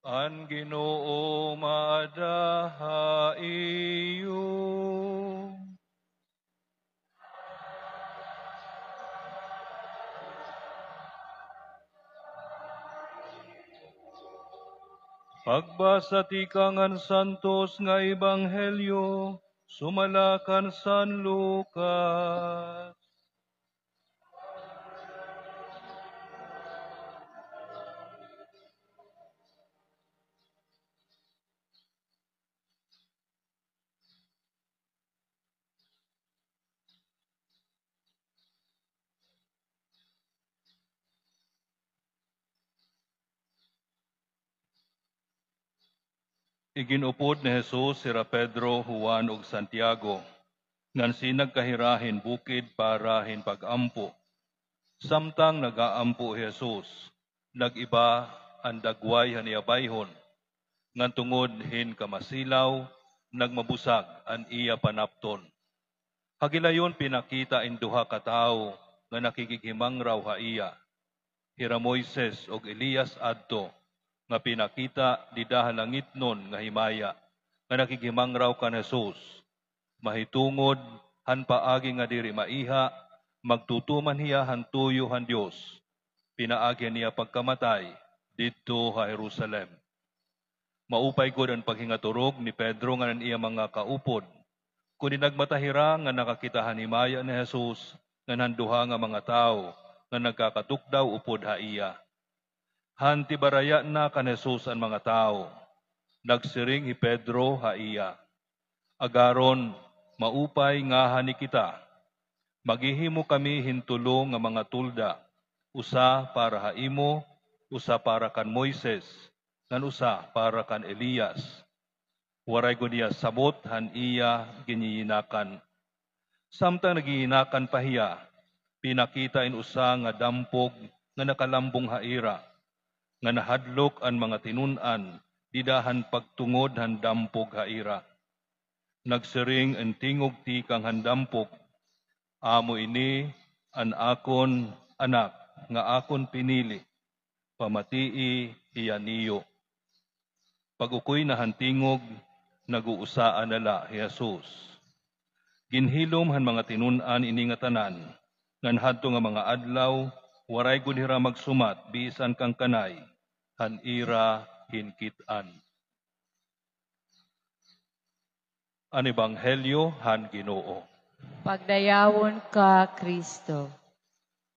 An Ginoo maadaha iyo. Pagbasa ti kangan santos nga ebanghelyo, sumalakan San Lucas. Iginupod ni Jesus sira Pedro, Juan ug Santiago, ngan sinagkahirahin bukid para hinpag-ampo. Samtang nagaampo Jesus, nagiba ang dagway haniabayhon, ngan tungod hin kamasilaw, nagmabusag ang iya panapton. Hagilayon pinakita in duha ka tawo nga nakikigimang raw haiya. Hira Moises ug Elias adto, nga pinakita di dahalangit nun nga himaya, nga nakigimang raw kan Jesus. Mahitungod, han paagi nga diri maiha, magtutuman hiya han tuyo han Dios. Pinaagi niya pagkamatay, dito ha Jerusalem. Maupay gud ang paghingaturog ni Pedro nga iya mga kaupod. Kundi nagmatahira nga nakakitahan himaya ni Jesus, nga nanduha nga mga tao, nga nagkakatukdaw upod haiya. Hanti baraya na kan Jesus ang mga tao. Nagsiring hi Pedro haiya. Agaron, maupay nga hani kita. Maghihimo kami hintulo nga mga tulda. Usa para haimo, usa para kan Moises, ngan usa para kan Elias. Waray ko niya sabot han iya giniyinakan. Samtang nagiyinakan pa hiya, pinakita in usa nga dampog nga nakalambong haira, nga nahadlok ang mga tinun-an, didahan pagtungod han dampog haira. Nagsiring ang tingog ti kang handampog, amo ini an akon anak, nga akon pinili, pamatii hiya niyo. Pag-ukoy na hantingog, naguusaan nala Jesus. Ginhilom han mga tinun-an ini nga tanan, ngan hadto nga mga adlaw, waray gud hira magsumat, bisan kang kanay, han ira hinkit-an. An Ebanghelyo han Ginoo. Pagdayawon ka, Kristo.